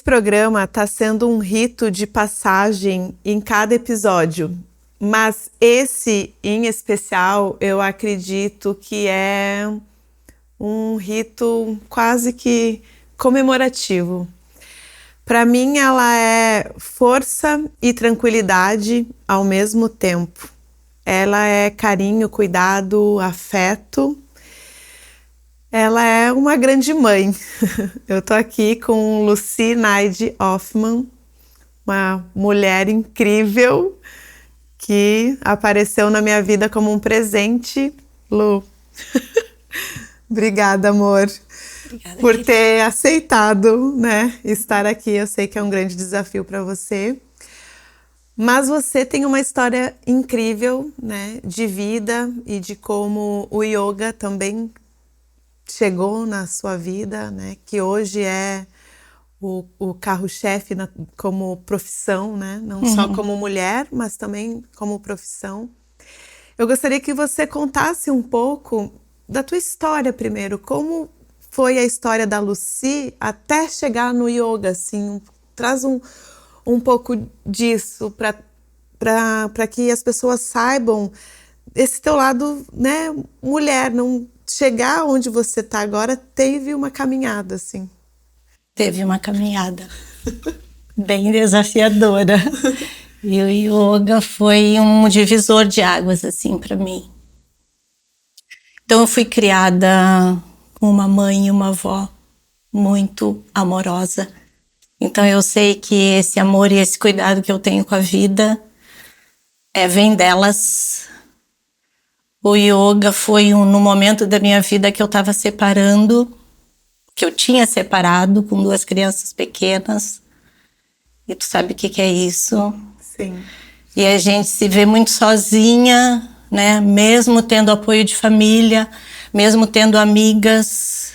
Esse programa está sendo um rito de passagem em cada episódio, mas esse em especial eu acredito que é um rito quase que comemorativo. Para mim, ela é força e tranquilidade ao mesmo tempo. Ela é carinho, cuidado, afeto. Ela é uma grande mãe. Eu tô aqui com Lucy Naide Hoffman, uma mulher incrível que apareceu na minha vida como um presente. Lu, obrigada, amor, Obrigada, por querida. ter aceitado, né, estar aqui. Eu sei que é um grande desafio para você. Mas você tem uma história incrível, né, de vida e de como o yoga também chegou na sua vida, né? Que hoje é o carro-chefe como profissão, né? Não só como mulher, mas também como profissão. Eu gostaria que você contasse um pouco da tua história primeiro. Como foi a história da Lucy até chegar no yoga, assim? Traz um pouco disso para que as pessoas saibam esse teu lado, né, mulher, não chegar onde você está agora, teve uma caminhada, assim. Teve uma caminhada bem desafiadora. E o yoga foi um divisor de águas, assim, para mim. Então, eu fui criada com uma mãe e uma avó muito amorosa. Então, eu sei que esse amor e esse cuidado que eu tenho com a vida vem delas. O yoga foi no momento da minha vida que eu estava separando, que eu tinha separado com 2 crianças pequenas. E tu sabe o que é isso? Sim. E a gente se vê muito sozinha, né? Mesmo tendo apoio de família, mesmo tendo amigas.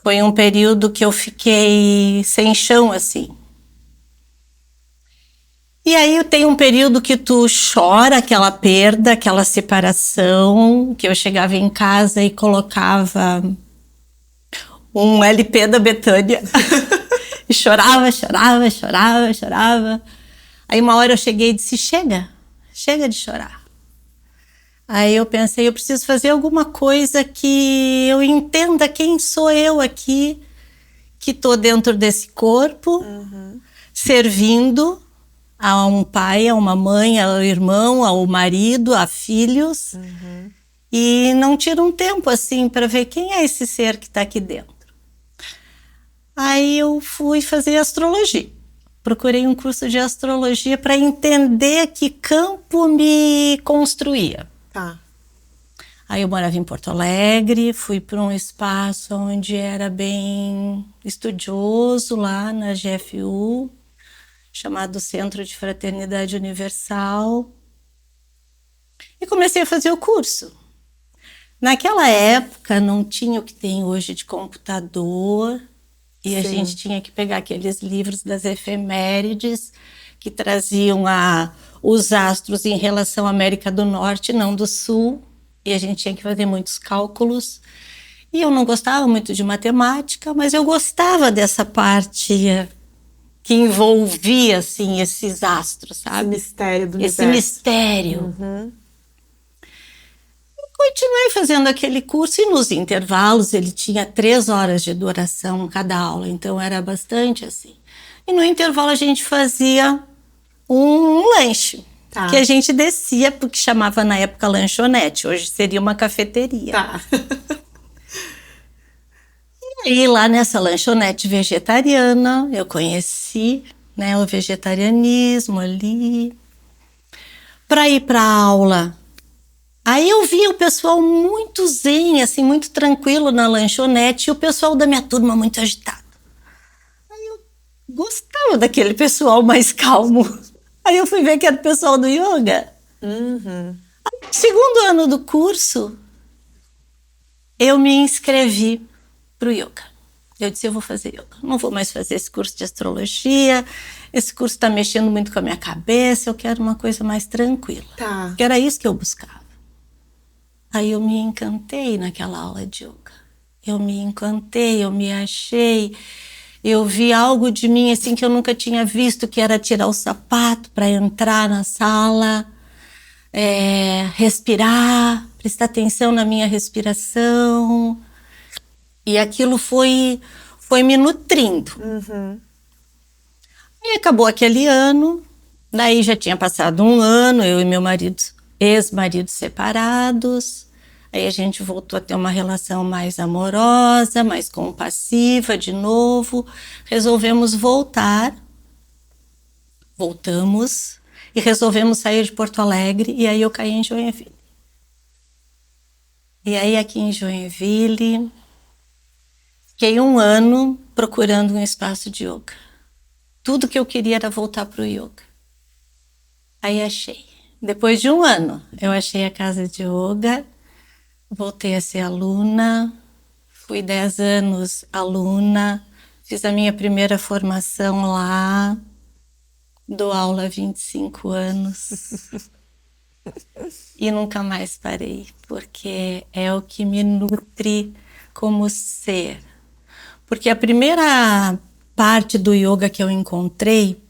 Foi um período que eu fiquei sem chão, assim. E aí tem um período que tu chora aquela perda, aquela separação, que eu chegava em casa e colocava um LP da Bethânia e chorava, chorava, chorava, chorava. Aí uma hora eu cheguei e disse, chega de chorar. Aí eu pensei, eu preciso fazer alguma coisa que eu entenda quem sou eu aqui, que estou dentro desse corpo, servindo a um pai, a uma mãe, ao irmão, ao marido, a filhos, e não tiro um tempo assim para ver quem é esse ser que está aqui dentro. Aí eu fui fazer astrologia. Procurei um curso de astrologia para entender que campo me construía. Tá. Aí eu morava em Porto Alegre, fui para um espaço onde era bem estudioso, lá na GFU, chamado Centro de Fraternidade Universal, e comecei a fazer o curso. Naquela época não tinha o que tem hoje de computador, e a gente tinha que pegar aqueles livros das efemérides que traziam os astros em relação à América do Norte, não do Sul, e a gente tinha que fazer muitos cálculos. E eu não gostava muito de matemática, mas eu gostava dessa parte que envolvia assim, esses astros, sabe? Esse mistério do Esse universo. mistério. Continuei fazendo aquele curso e nos intervalos ele tinha 3 horas de duração cada aula, então era bastante assim. E no intervalo a gente fazia um lanche, que a gente descia, porque chamava na época lanchonete, hoje seria uma cafeteria. Tá. E lá nessa lanchonete vegetariana eu conheci, né, o vegetarianismo ali. Para ir para a aula, aí eu via o pessoal muito zen, assim, muito tranquilo na lanchonete, e o pessoal da minha turma muito agitado. Aí eu gostava daquele pessoal mais calmo. Aí eu fui ver que era o pessoal do yoga. Aí, no segundo ano do curso, eu me inscrevi para o yoga. Eu disse, eu vou fazer yoga. Não vou mais fazer esse curso de astrologia. Esse curso está mexendo muito com a minha cabeça. Eu quero uma coisa mais tranquila. Tá. Porque era isso que eu buscava. Aí eu me encantei naquela aula de yoga. Eu me encantei, eu me achei. eu vi algo de mim assim que eu nunca tinha visto, que era tirar o sapato para entrar na sala, respirar, prestar atenção na minha respiração. E aquilo foi me nutrindo. E acabou aquele ano, daí já tinha passado um ano, eu e meu marido, ex-marido separados. Aí a gente voltou a ter uma relação mais amorosa, mais compassiva de novo. Resolvemos voltar. Voltamos e resolvemos sair de Porto Alegre. E aí eu caí em Joinville. E aí aqui em Joinville, fiquei um ano procurando um espaço de yoga. Tudo que eu queria era voltar para o yoga. Aí achei. Depois de um ano, eu achei a casa de yoga. Voltei a ser aluna, fui 10 anos aluna, fiz a minha primeira formação lá, dou aula há 25 anos e nunca mais parei, porque é o que me nutre como ser. Porque a primeira parte do yoga que eu encontrei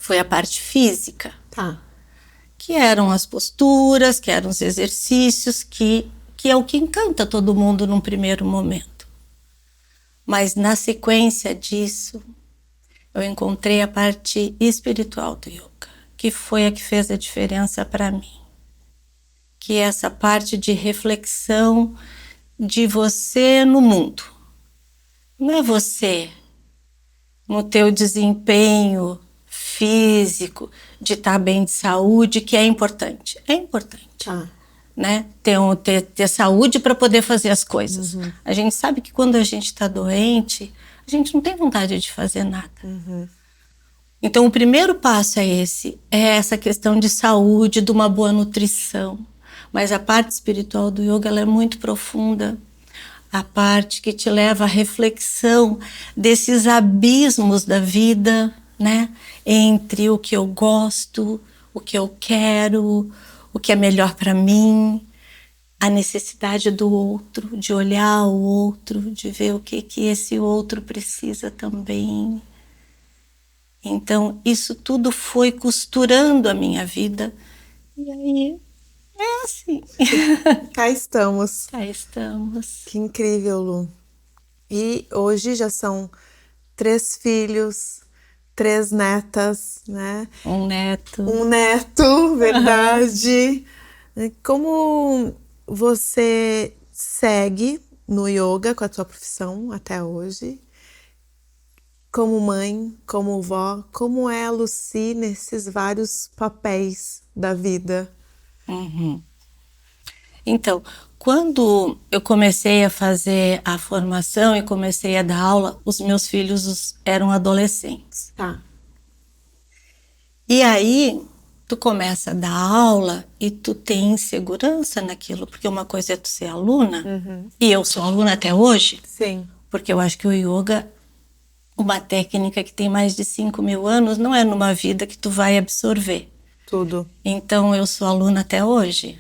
foi a parte física, que eram as posturas, que eram os exercícios, que é o que encanta todo mundo num primeiro momento. Mas na sequência disso, eu encontrei a parte espiritual do yoga, que foi a que fez a diferença para mim. Que é essa parte de reflexão de você no mundo. Não é você no teu desempenho físico, de estar bem de saúde, que é importante. É importante. Né? Ter saúde para poder fazer as coisas. A gente sabe que quando a gente está doente, a gente não tem vontade de fazer nada. Então o primeiro passo é essa questão de saúde, de uma boa nutrição. Mas a parte espiritual do yoga, ela é muito profunda. A parte que te leva à reflexão desses abismos da vida, né? Entre o que eu gosto, o que eu quero, o que é melhor para mim, a necessidade do outro, de olhar o outro, de ver o que esse outro precisa também. Então, isso tudo foi costurando a minha vida. E aí, é assim. Cá estamos. Cá estamos. Que incrível, Lu. E hoje já são 3 filhos, 3 netas, né? Um neto. Um neto, verdade. Como você segue no yoga com a tua profissão até hoje? Como mãe, como vó, como é a Lucy nesses vários papéis da vida? Então, quando eu comecei a fazer a formação e comecei a dar aula, os meus filhos eram adolescentes. E aí, tu começa a dar aula e tu tem insegurança naquilo, porque uma coisa é tu ser aluna, e eu sou aluna até hoje, Sim. porque eu acho que o yoga, uma técnica que tem mais de 5.000 anos, não é numa vida que tu vai absorver. Tudo. Então, eu sou aluna até hoje.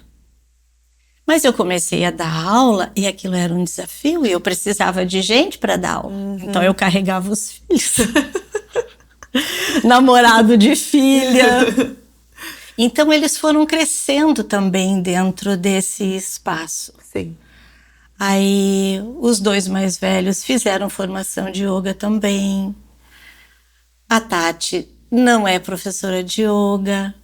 Mas eu comecei a dar aula e aquilo era um desafio e eu precisava de gente para dar aula. Então, eu carregava os filhos. Namorado de filha. Então, eles foram crescendo também dentro desse espaço. Sim. Aí, os 2 mais velhos fizeram formação de yoga também. A Tati não é professora de yoga.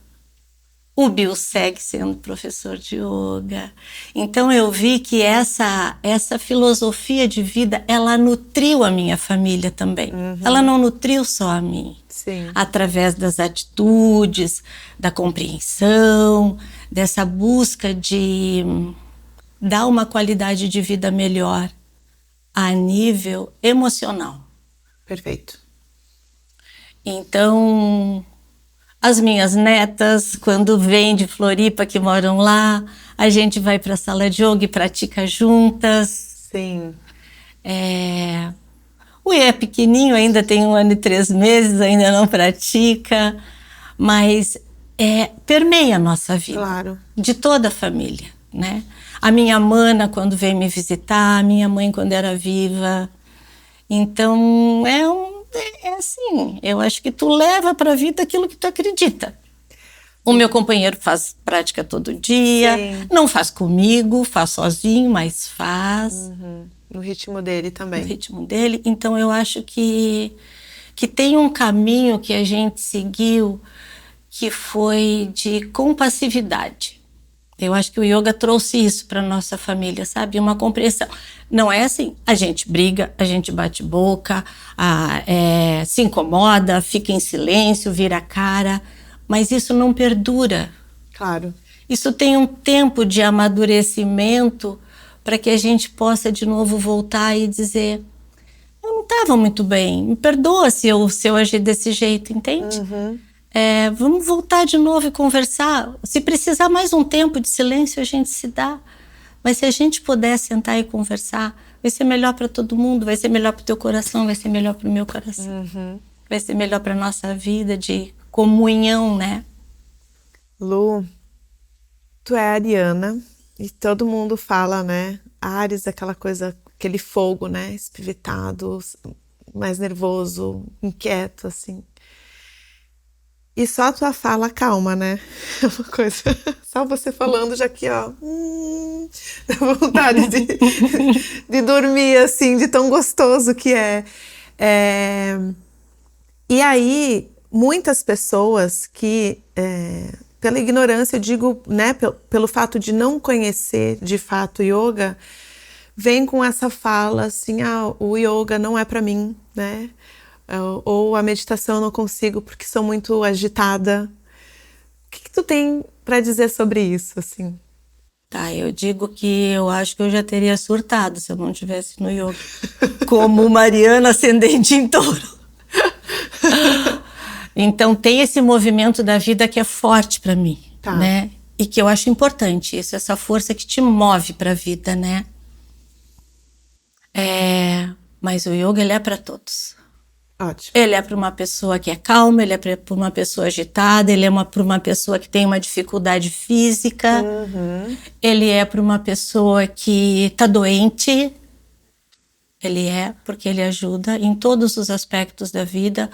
O Bill segue sendo professor de yoga. Então eu vi que essa filosofia de vida, ela nutriu a minha família também. Ela não nutriu só a mim. Sim. Através das atitudes, da compreensão, dessa busca de dar uma qualidade de vida melhor a nível emocional. Perfeito. Então, as minhas netas, quando vêm de Floripa, que moram lá, a gente vai para a sala de yoga e pratica juntas. Sim. O Iê é pequenininho, ainda tem 1 ano e 3 meses, ainda não pratica, mas permeia a nossa vida. Claro. De toda a família, né? A minha mana, quando vem me visitar, a minha mãe, quando era viva. Então, é assim, eu acho que tu leva para a vida aquilo que tu acredita. O meu companheiro faz prática todo dia, Sim. não faz comigo, faz sozinho, mas faz. No ritmo dele também. No ritmo dele. Então eu acho que tem um caminho que a gente seguiu que foi de compassividade. Eu acho que o yoga trouxe isso para nossa família, sabe? Uma compreensão. Não é assim, a gente briga, a gente bate boca, se incomoda, fica em silêncio, vira a cara, mas isso não perdura. Claro. Isso tem um tempo de amadurecimento para que a gente possa de novo voltar e dizer: eu não estava muito bem, me perdoa se eu agir desse jeito, entende? Vamos voltar de novo e conversar. Se precisar mais um tempo de silêncio, a gente se dá. Mas se a gente puder sentar e conversar, vai ser melhor para todo mundo, vai ser melhor para o teu coração, vai ser melhor para o meu coração. Vai ser melhor para a nossa vida de comunhão, né? Lu, tu é ariana e todo mundo fala, né? Áries, aquela coisa, aquele fogo, né? Espivitado, mais nervoso, inquieto, assim. E só a tua fala calma, né? É uma coisa... Só você falando já aqui, ó... dá vontade de dormir, assim, de tão gostoso que é. E aí, muitas pessoas que... pela ignorância, eu digo, né? Pelo fato de não conhecer, de fato, yoga... Vem com essa fala, assim... o yoga não é pra mim, né? Ou a meditação eu não consigo porque sou muito agitada. O que tu tem para dizer sobre isso, assim? Tá, eu digo que eu acho que eu já teria surtado se eu não estivesse no yoga. Como Mariana ascendente em Touro. Então tem esse movimento da vida que é forte para mim, né? E que eu acho importante isso, essa força que te move para a vida, né? Mas o yoga, ele é para todos. Ótimo. Ele é para uma pessoa que é calma, ele é para uma pessoa agitada, ele é para uma pessoa que tem uma dificuldade física, ele é para uma pessoa que está doente, ele é porque ele ajuda em todos os aspectos da vida.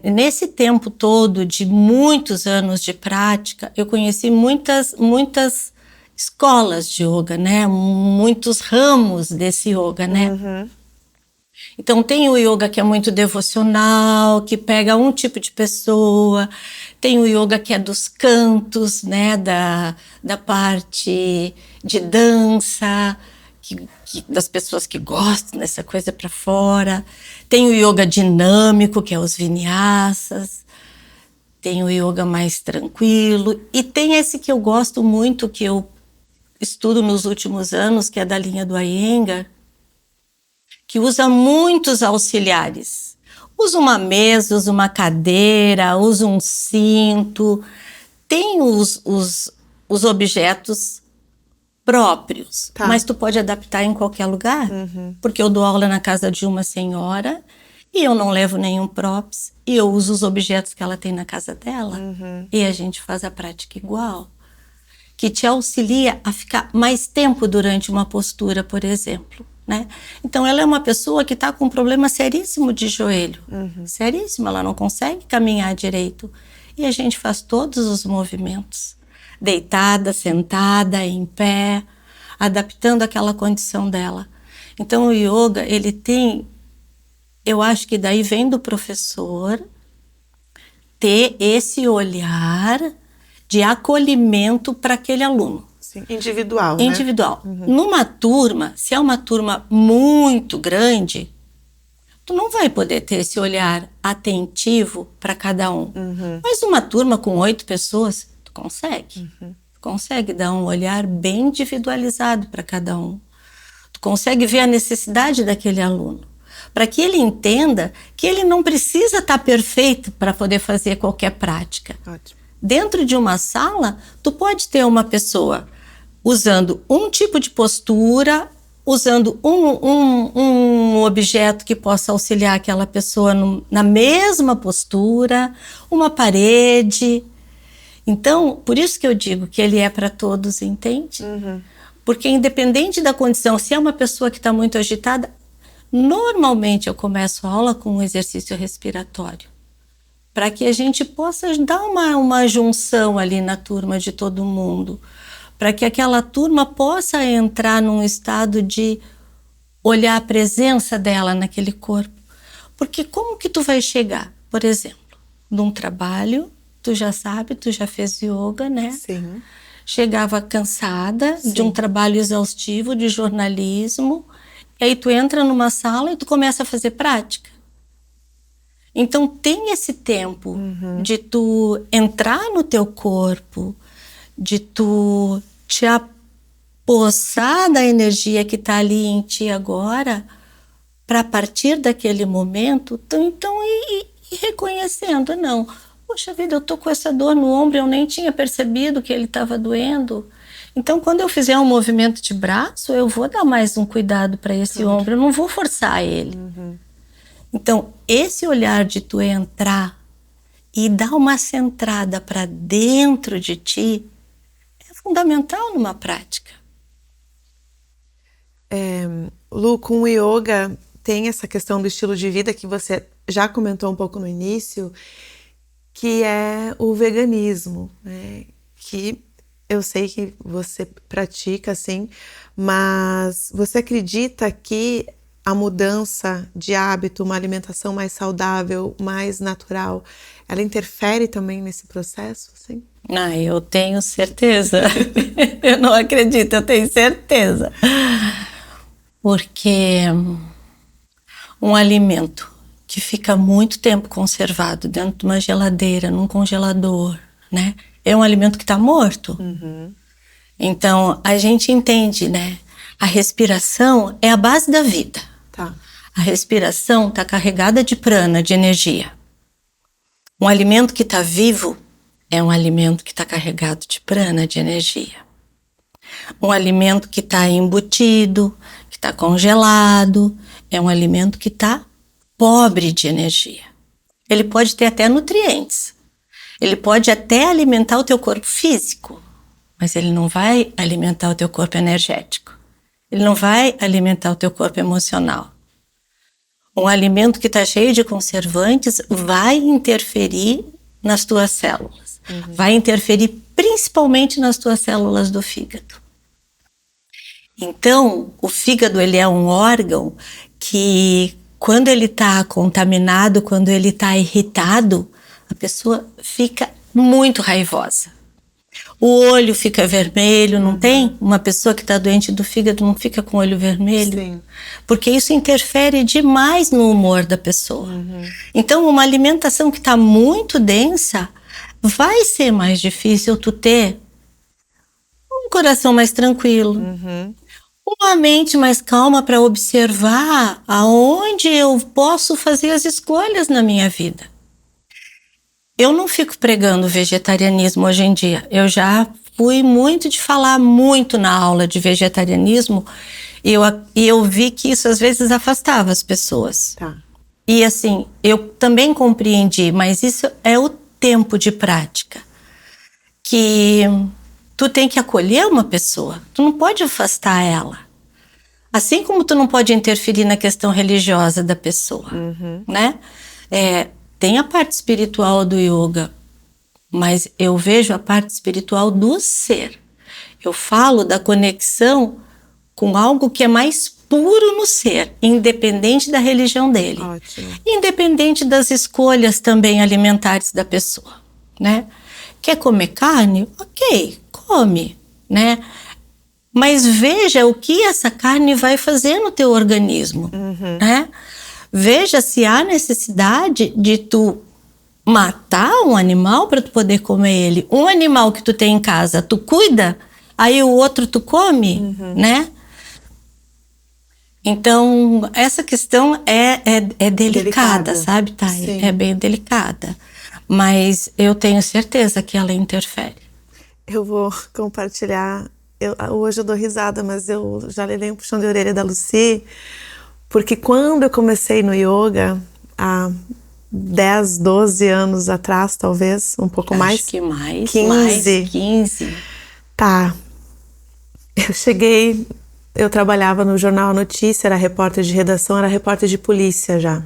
Nesse tempo todo de muitos anos de prática, eu conheci muitas escolas de yoga, né? Muitos ramos desse yoga, né? Então tem o yoga que é muito devocional, que pega um tipo de pessoa, tem o yoga que é dos cantos, né, da parte de dança, das pessoas que gostam dessa coisa para fora, tem o yoga dinâmico, que é os vinyasas, tem o yoga mais tranquilo, e tem esse que eu gosto muito, que eu estudo nos últimos anos, que é da linha do Iyengar, que usa muitos auxiliares. Usa uma mesa, usa uma cadeira, usa um cinto. Tem os objetos próprios, mas tu pode adaptar em qualquer lugar. Porque eu dou aula na casa de uma senhora e eu não levo nenhum props e eu uso os objetos que ela tem na casa dela. E a gente faz a prática igual. Que te auxilia a ficar mais tempo durante uma postura, por exemplo. Né? Então ela é uma pessoa que está com um problema seríssimo de joelho, seríssimo, ela não consegue caminhar direito, e a gente faz todos os movimentos, deitada, sentada, em pé, adaptando aquela condição dela. Então o yoga, ele tem, eu acho que daí vem do professor ter esse olhar de acolhimento para aquele aluno. Sim, individual, né? Individual. Numa turma, se é uma turma muito grande, tu não vai poder ter esse olhar atentivo para cada um. Mas numa turma com 8 pessoas, tu consegue. Tu consegue dar um olhar bem individualizado para cada um. Tu consegue ver a necessidade daquele aluno. Para que ele entenda que ele não precisa estar perfeito para poder fazer qualquer prática. Ótimo. Dentro de uma sala, tu pode ter uma pessoa usando um tipo de postura, usando um objeto que possa auxiliar aquela pessoa na mesma postura, uma parede. Então, por isso que eu digo que ele é para todos, entende? Porque independente da condição, se é uma pessoa que está muito agitada, Normalmente eu começo a aula com um exercício respiratório, para que a gente possa dar uma junção ali na turma de todo mundo, para que aquela turma possa entrar num estado de olhar a presença dela naquele corpo. Porque como que tu vai chegar, por exemplo, num trabalho, tu já sabe, tu já fez yoga, né? Sim. Chegava cansada Sim. de um trabalho exaustivo de jornalismo, e aí tu entra numa sala e tu começa a fazer prática. Então tem esse tempo de tu entrar no teu corpo, de tu te apossar da energia que está ali em ti agora, para partir daquele momento, então ir reconhecendo, não, poxa vida, eu tô com essa dor no ombro, eu nem tinha percebido que ele estava doendo. Então, quando eu fizer um movimento de braço, eu vou dar mais um cuidado para esse ombro, eu não vou forçar ele. Então, esse olhar de tu entrar e dar uma centrada para dentro de ti é fundamental numa prática. Lu, com o yoga tem essa questão do estilo de vida que você já comentou um pouco no início, que é o veganismo, né? Que eu sei que você pratica, assim, mas você acredita que a mudança de hábito, uma alimentação mais saudável, mais natural, ela interfere também nesse processo, assim? Eu tenho certeza. Eu não acredito, eu tenho certeza. Porque um alimento que fica muito tempo conservado dentro de uma geladeira, num congelador, né? É um alimento que está morto. Então, a gente entende, né? A respiração é a base da vida. Tá. A respiração está carregada de prana, de energia. Um alimento que está vivo é um alimento que está carregado de prana, de energia. Um alimento que está embutido, que está congelado, é um alimento que está pobre de energia. Ele pode ter até nutrientes. Ele pode até alimentar o teu corpo físico, mas ele não vai alimentar o teu corpo energético. Ele não vai alimentar o teu corpo emocional. Um alimento que está cheio de conservantes vai interferir nas tuas células. Vai interferir principalmente nas tuas células do fígado. Então, o fígado, ele é um órgão que, quando ele está contaminado, quando ele está irritado, a pessoa fica muito raivosa. O olho fica vermelho, não tem? Uma pessoa que está doente do fígado não fica com o olho vermelho? Sim. Porque isso interfere demais no humor da pessoa. Então, uma alimentação que está muito densa, vai ser mais difícil tu ter um coração mais tranquilo, uma mente mais calma para observar aonde eu posso fazer as escolhas na minha vida. Eu não fico pregando vegetarianismo hoje em dia. Eu já fui muito de falar muito na aula de vegetarianismo e eu vi que isso às vezes afastava as pessoas. Tá. E assim, eu também compreendi, mas isso é o tempo de prática. Que tu tem que acolher uma pessoa, tu não pode afastar ela. Assim como tu não pode interferir na questão religiosa da pessoa, né? Tem a parte espiritual do yoga, mas eu vejo a parte espiritual do ser. Eu falo da conexão com algo que é mais puro no ser, independente da religião dele. Ótimo. Independente das escolhas também alimentares da pessoa, né? Quer comer carne? Ok, come, né? Mas veja o que essa carne vai fazer no teu organismo, né? Veja se há necessidade de tu matar um animal para tu poder comer ele. Um animal que tu tem em casa, tu cuida, aí o outro tu come, né? Então, essa questão é delicada, sabe, Thay? É bem delicada. Mas eu tenho certeza que ela interfere. Eu vou compartilhar. Hoje eu dou risada, mas eu já levei um puxão de orelha da Lucy, porque quando eu comecei no yoga, há 10, 12 anos atrás, talvez, um pouco mais. Acho que mais, 15. mais 15. Tá. Eu cheguei eu trabalhava no Jornal Notícia, era repórter de redação, era repórter de polícia já.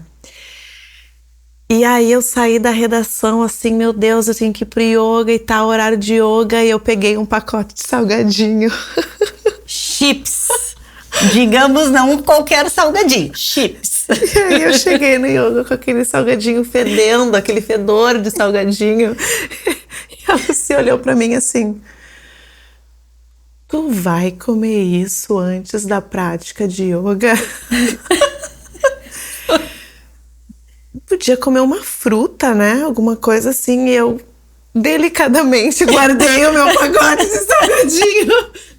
E aí eu saí da redação assim, meu Deus, eu tenho que ir pro yoga e tal, horário de yoga, e eu peguei um pacote de salgadinho. Chips. Digamos, não qualquer salgadinho, chips. E aí eu cheguei no yoga com aquele salgadinho fedendo, aquele fedor de salgadinho. E a Lucy olhou pra mim assim: tu vai comer isso antes da prática de yoga? Podia comer uma fruta, né? Alguma coisa assim. E eu delicadamente guardei o meu pacote de salgadinho.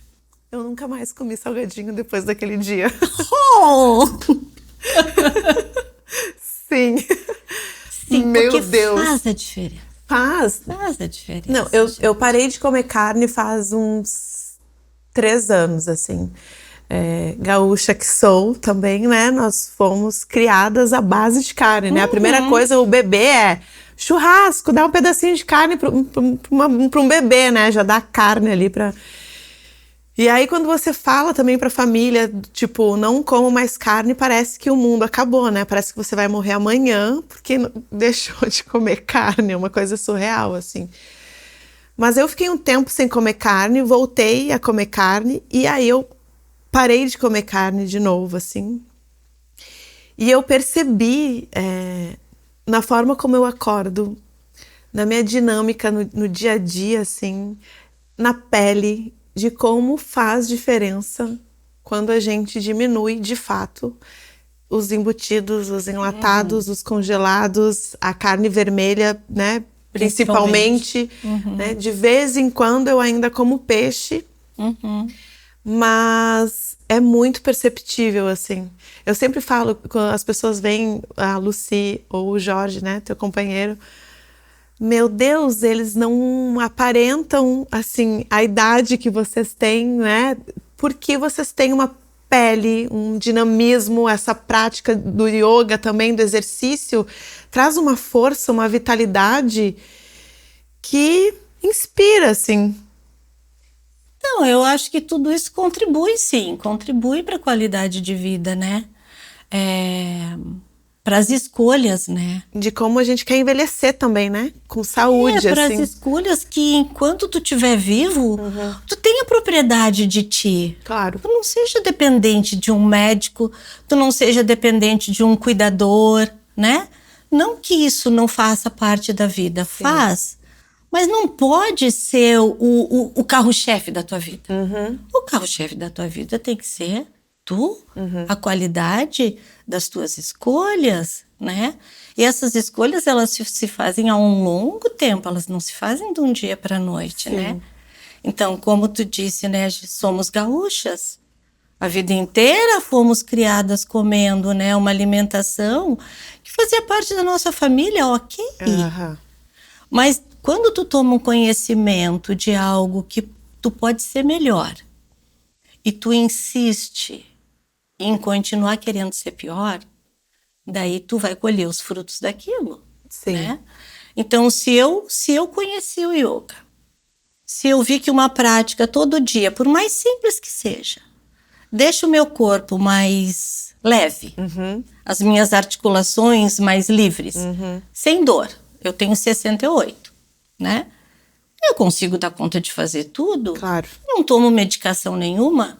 Eu nunca mais comi salgadinho depois daquele dia. Oh! Sim. Sim, meu porque Deus. Faz a diferença. Faz a diferença. Não, eu parei de comer carne faz uns 3 anos, assim. Gaúcha que sou também, né? Nós fomos criadas à base de carne, né? A primeira coisa, o bebê é churrasco, dá um pedacinho de carne para um bebê, né? Já dá carne ali pra... E aí, quando você fala também pra família, tipo, não como mais carne, parece que o mundo acabou, né? Parece que você vai morrer amanhã porque deixou de comer carne, é uma coisa surreal, assim. Mas eu fiquei um tempo sem comer carne, voltei a comer carne, e aí eu parei de comer carne de novo, assim. E eu percebi, na forma como eu acordo, na minha dinâmica no dia a dia, assim, na pele, de como faz diferença quando a gente diminui, de fato, os embutidos, os enlatados, os congelados, a carne vermelha, né? Principalmente. Né? De vez em quando eu ainda como peixe, mas é muito perceptível, assim. Eu sempre falo, quando as pessoas veem a Lucy ou o Jorge, né, teu companheiro, meu Deus, eles não aparentam, assim, a idade que vocês têm, né? Porque vocês têm uma pele, um dinamismo, essa prática do yoga também, do exercício, traz uma força, uma vitalidade que inspira, assim. Não, eu acho que tudo isso contribui, sim, contribui para a qualidade de vida, né? Para as escolhas, né? De como a gente quer envelhecer também, né? Com saúde, para assim. as escolhas que, enquanto tu estiver vivo, tu tenha propriedade de ti. Claro. Tu não seja dependente de um médico, tu não seja dependente de um cuidador, né? Não que isso não faça parte da vida, faz, mas não pode ser o carro-chefe da tua vida. O carro-chefe da tua vida tem que ser tu, a qualidade das tuas escolhas, né? E essas escolhas, elas se fazem a um longo tempo, elas não se fazem de um dia para a noite, né? Então, como tu disse, né, somos gaúchas. A vida inteira fomos criadas comendo, né, uma alimentação que fazia parte da nossa família, ok. Mas quando tu toma um conhecimento de algo que tu pode ser melhor e tu insiste em continuar querendo ser pior, daí tu vai colher os frutos daquilo, né? Então, se eu conheci o yoga, se eu vi que uma prática todo dia, por mais simples que seja, deixa o meu corpo mais leve, as minhas articulações mais livres, sem dor. Eu tenho 68, né? Eu consigo dar conta de fazer tudo. Claro. Não tomo medicação nenhuma.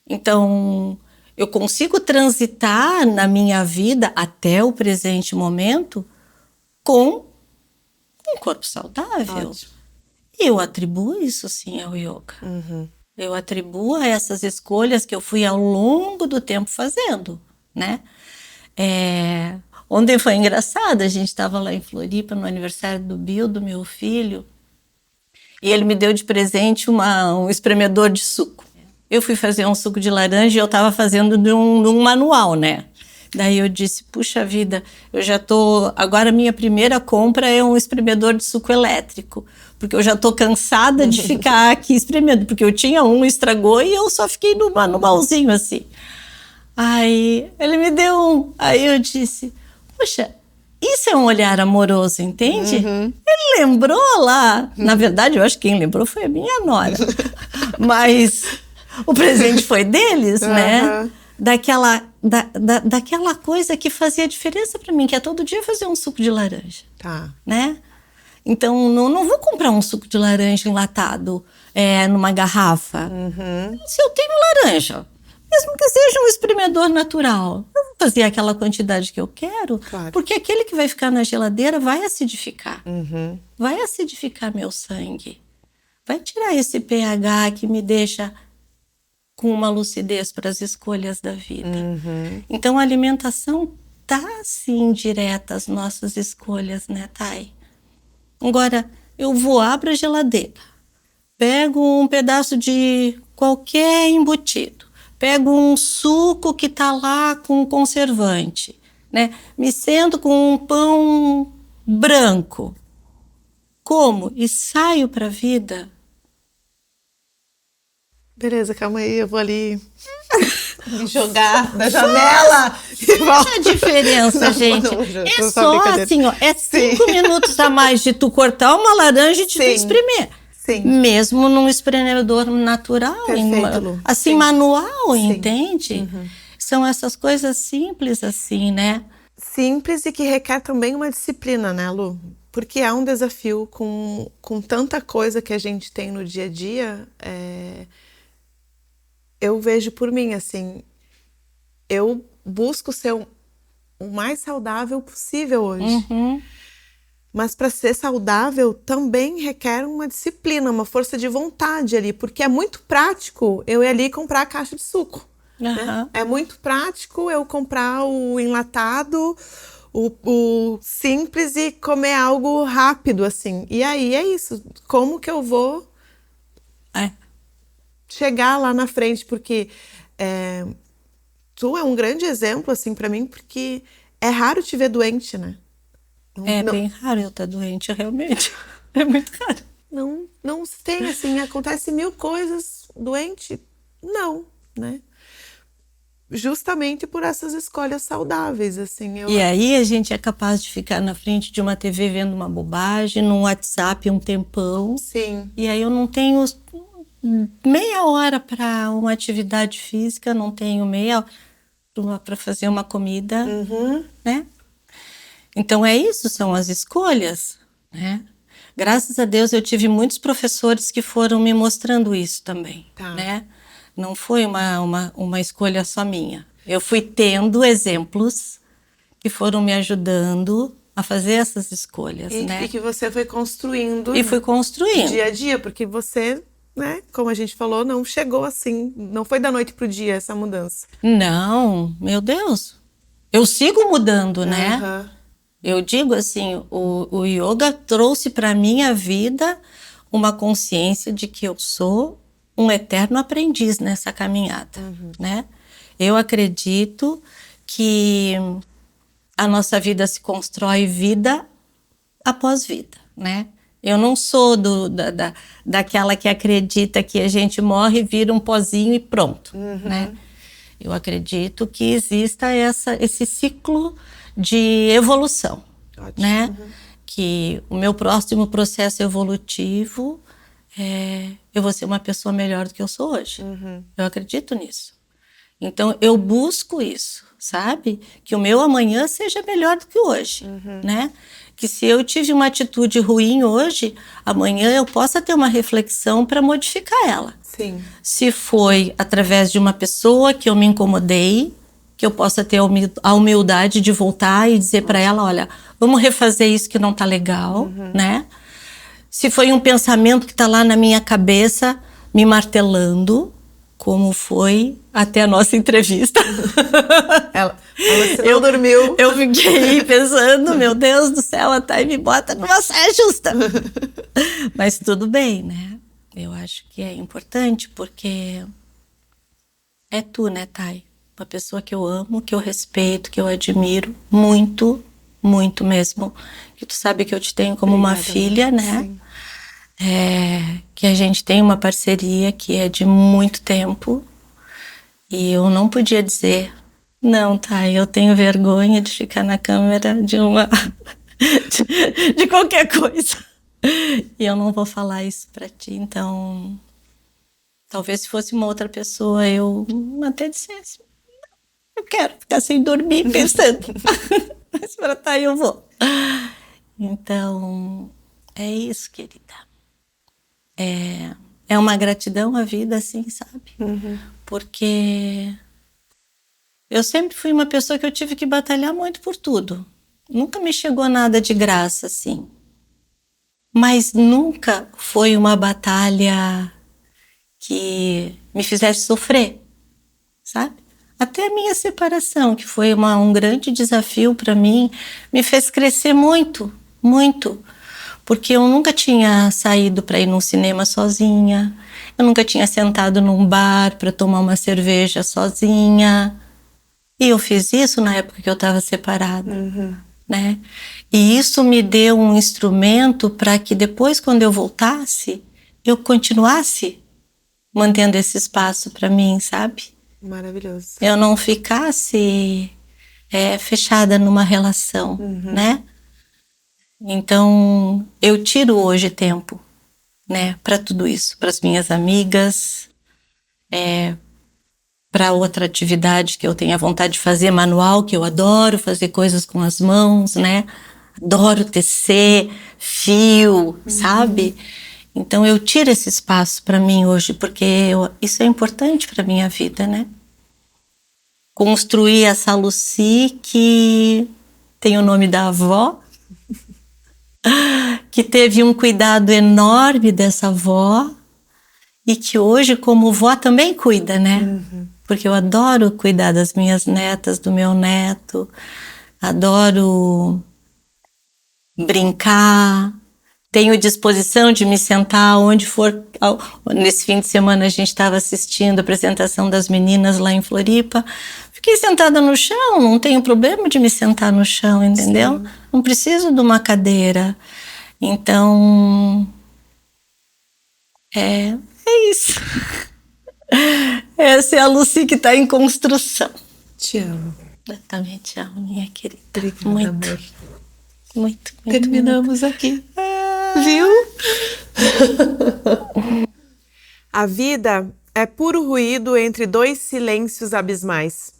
Então, eu consigo transitar na minha vida até o presente momento com um corpo saudável. Ótimo. Eu atribuo isso, sim, ao yoga. Eu atribuo a essas escolhas que eu fui ao longo do tempo fazendo, né? Ontem foi engraçado, a gente estava lá em Floripa no aniversário do Bill, do meu filho, e ele me deu de presente um espremedor de suco. Eu fui fazer um suco de laranja e eu estava fazendo de um manual, né? Daí eu disse, puxa vida, agora minha primeira compra é um espremedor de suco elétrico, porque eu já tô cansada de ficar aqui espremendo, porque eu tinha estragou e eu só fiquei no manualzinho assim. Aí ele me deu um, aí eu disse, poxa, isso é um olhar amoroso, entende? Ele lembrou lá, na verdade eu acho que quem lembrou foi a minha nora, mas O presente foi deles, né? Aham. Daquela coisa que fazia diferença para mim, que é todo dia fazer um suco de laranja, Tá. né? Então, não vou comprar um suco de laranja enlatado numa garrafa. Se eu tenho laranja, mesmo que seja um espremedor natural, eu vou fazer aquela quantidade que eu quero, Claro. porque aquele que vai ficar na geladeira vai acidificar. Uhum. Vai acidificar meu sangue. Vai tirar esse pH que me deixa com uma lucidez para as escolhas da vida. Então, a alimentação tá, sim, direta às nossas escolhas, né, Thay? Agora, eu abro a geladeira, pego um pedaço de qualquer embutido, pego um suco que tá lá com conservante, né? Me sento com um pão branco, como e saio para a vida. Beleza, calma aí, eu vou ali me jogar da janela. Faz a diferença, Não, gente. não, É tô só brincadeira. assim, ó, é Sim. 5 minutos a mais de tu cortar uma laranja e de tu Sim. espremer. Sim. Mesmo num espremedor natural, Perfeito, Lu. assim, Sim. manual, Sim. entende? São essas coisas simples assim, né? Simples e que requer também uma disciplina, né, Lu? Porque é um desafio com tanta coisa que a gente tem no dia a dia. Eu vejo por mim, assim, eu busco ser o mais saudável possível hoje. Mas para ser saudável também requer uma disciplina, uma força de vontade ali, porque é muito prático eu ir ali comprar a caixa de suco. Né? É muito prático eu comprar o enlatado, o simples e comer algo rápido, assim. E aí é isso. Como que eu vou chegar lá na frente? Porque tu é um grande exemplo, assim, para mim, porque é raro te ver doente, né? Bem raro eu estar doente, realmente. É muito raro. Não se tem, assim, acontece 1000 coisas, doente, não, né? Justamente por essas escolhas saudáveis, assim. E aí a gente é capaz de ficar na frente de uma TV vendo uma bobagem, num WhatsApp um tempão. Sim. E aí eu não tenho meia hora para uma atividade física, não tenho meia hora para fazer uma comida, né? Então é isso, são as escolhas, né? Graças a Deus eu tive muitos professores que foram me mostrando isso também, né? Não foi uma escolha só minha. Eu fui tendo exemplos que foram me ajudando a fazer essas escolhas, né? E que você foi construindo. E fui construindo. Dia a dia, porque você, né, como a gente falou, não chegou assim, não foi da noite pro dia essa mudança. Não, meu Deus. Eu sigo mudando, né? Eu digo assim, o yoga trouxe para minha vida uma consciência de que eu sou um eterno aprendiz nessa caminhada, né? Eu acredito que a nossa vida se constrói vida após vida, né? Eu não sou daquela que acredita que a gente morre, vira um pozinho e pronto, né? Eu acredito que exista esse ciclo de evolução, né? Que o meu próximo processo evolutivo eu vou ser uma pessoa melhor do que eu sou hoje. Eu acredito nisso. Então, eu busco isso, sabe? Que o meu amanhã seja melhor do que hoje, né? Que se eu tive uma atitude ruim hoje, amanhã eu possa ter uma reflexão para modificar ela. Sim. Se foi através de uma pessoa que eu me incomodei, que eu possa ter a humildade de voltar e dizer para ela, olha, vamos refazer isso que não tá legal, né? Se foi um pensamento que tá lá na minha cabeça, me martelando, como foi até a nossa entrevista. Ela não dormiu. Eu fiquei pensando, meu Deus do céu, a Thay me bota numa saia justa. Mas tudo bem, né? Eu acho que é importante porque é tu, né, Thay? Uma pessoa que eu amo, que eu respeito, que eu admiro muito, muito mesmo. Que tu sabe que eu te tenho como uma filha, né? Sim. Que a gente tem uma parceria que é de muito tempo. E eu não podia dizer, não, Thay, eu tenho vergonha de ficar na câmera de de qualquer coisa. E eu não vou falar isso pra ti, então Talvez se fosse uma outra pessoa, eu até dissesse, eu quero ficar sem dormir pensando. Mas para tá, eu vou. Então, é isso, querida. É uma gratidão à vida, assim, sabe? Porque eu sempre fui uma pessoa que eu tive que batalhar muito por tudo. Nunca me chegou nada de graça, assim. Mas nunca foi uma batalha que me fizesse sofrer, sabe? Até a minha separação, que foi um grande desafio para mim, me fez crescer muito, muito. Porque eu nunca tinha saído para ir num cinema sozinha, eu nunca tinha sentado num bar para tomar uma cerveja sozinha. E eu fiz isso na época que eu estava separada, né? E isso me deu um instrumento para que depois, quando eu voltasse, eu continuasse mantendo esse espaço para mim, sabe? Maravilhoso. Eu não ficasse fechada numa relação, né? Então, eu tiro hoje tempo, né, para tudo isso, para as minhas amigas, para outra atividade que eu tenho a vontade de fazer, manual, que eu adoro fazer coisas com as mãos, né? Adoro tecer, fio, sabe? Então eu tiro esse espaço para mim hoje, porque isso é importante para minha vida, né? Construir essa Lucy que tem o nome da avó, que teve um cuidado enorme dessa avó e que hoje, como vó, também cuida, né? Porque eu adoro cuidar das minhas netas, do meu neto, adoro brincar, tenho disposição de me sentar onde for. Nesse fim de semana a gente estava assistindo a apresentação das meninas lá em Floripa. Fiquei sentada no chão, não tenho problema de me sentar no chão, entendeu? Sim. Não preciso de uma cadeira. Então, é isso. Essa é a Lucy que está em construção. Te amo. Eu também te amo, minha querida. Obrigada, muito, amor. Muito. Terminamos aqui. Viu? A vida é puro ruído entre dois silêncios abismais.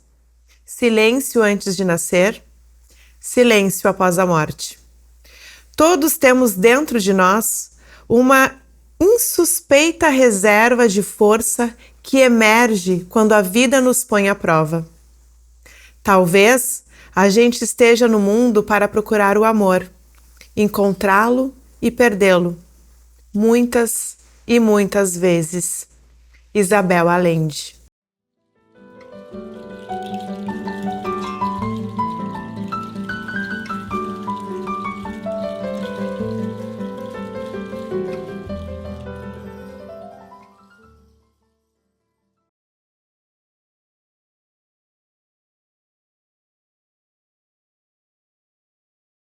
Silêncio antes de nascer, silêncio após a morte. Todos temos dentro de nós uma insuspeita reserva de força que emerge quando a vida nos põe à prova. Talvez a gente esteja no mundo para procurar o amor, encontrá-lo e perdê-lo. Muitas e muitas vezes. Isabel Allende.